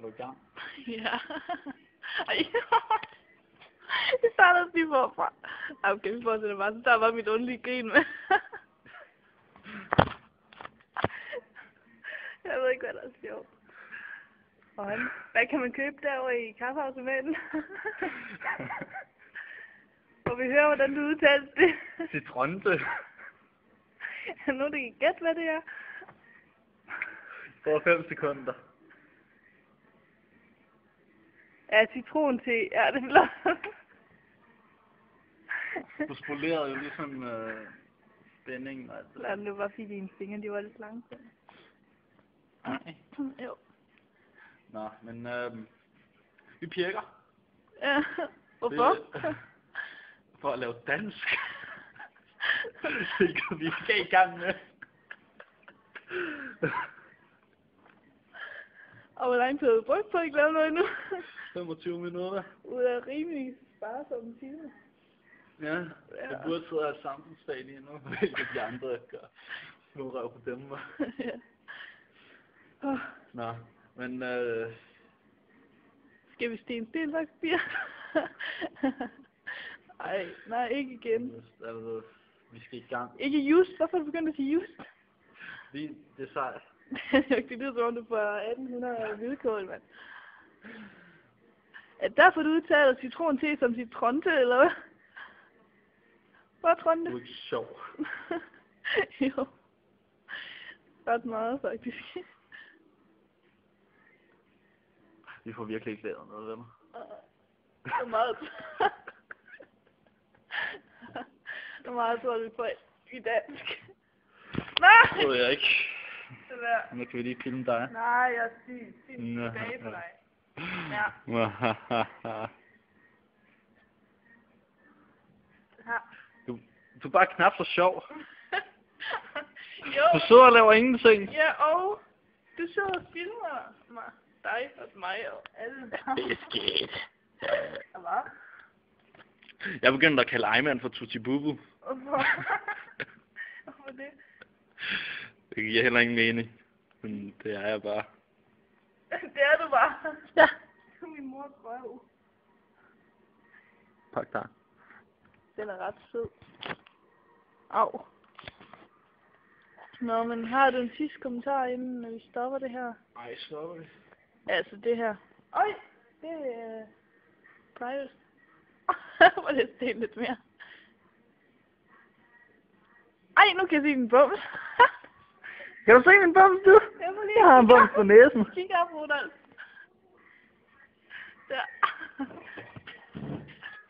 Er du i gang? Ja. Ej. Det starter lige forfra. Okay, vi fortsætter bare. Så der var mit underlige grin med. Jeg ved ikke, hvad der er sjovt. Og hvad kan man købe derovre i kaffeautomaten? Og vi hører, hvordan du udtaler det. Citronte. Er nu, der kan gætte, hvad det er? For 5 sekunder. Ja, citronte. Ja, det er flot. Du spolerede jo ligesom spændingen og alt det. Nej, det var fordi dine fingre, de var lidt langsomme. Nej. Jo. Nå, men vi pjekker. Ja, hvorfor? For at lave dansk. Det vi skal i gang med. Og hvor lang tid har du brugt på at ikke lave noget endnu? 25 minutter. Ud af rimelig sparsomme timer. Ja, jeg burde sidde og have samfundsfag lige nu, hvilket de andre gør. Nu røv på dem. Ja. Nå, men skal vi stene stenvagtbier? Ej, nej, ikke igen. Altså, vi skal i gang. Ikke just. Hvorfor er du begyndt at sige just? Det er sejt. Det lyder som om du får 1800 hvidkål, mand. Er det derfor, du udtaler citron-te som citronte, eller hvad? Hvor er tronte? Du er ikke sjov. Jo. Ret meget, faktisk. Vi får virkelig ikke lavet noget, venner. Så meget. Så meget tror vi på i dansk. Nej! Det tror jeg ikke. Det der. Nu kan vi lige filme dig. Nej, jeg er syg. Tilbage på dig. Ja. Du er bare knap så sjov. Jo. Du sidder og laver ingenting. Ja, og du sidder og filmer mig. Dig og mig og alle. Det er skidt. Hvad? Jeg begyndte at kalde Ejman for Tutti Bubu. Hvorfor? Hvorfor det? Det giver heller ingen mening. Men det er jeg bare. Det er du bare. Ja. Du er min mors røv. Pak dig. Den er ret sød. Au. Nå, men har du en sidste kommentar, inden vi stopper det her? Ej, sorry. Altså det her. Øj, det er private. Hvor er det sten lidt mere. Ej, nu kan jeg se min bums. Kan du se min bums, du? Jeg har en bums på næsen. Kig op, Rudolf. Der.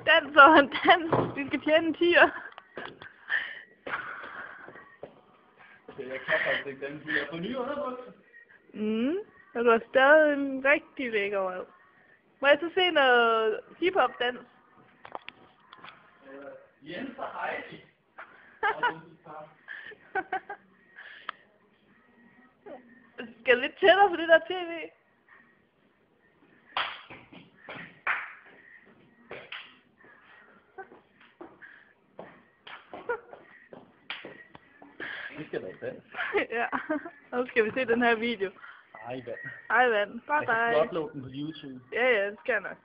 Dans og en dans. Vi skal tjene en tiger. Jeg kan faktisk ikke den. Jeg får nye underbukser. Og du har stadig en rigtig lækker røv. Må jeg så se noget hiphop-dans? Jens og Heidi. Skal lidt tættere på det der tv? Vi skal lave dans. Ja, nu skal vi se den her video. Ej, vand. Ej, vand. Bye, Jeg kan bye. uploade den på YouTube. Ja, det skal jeg nok.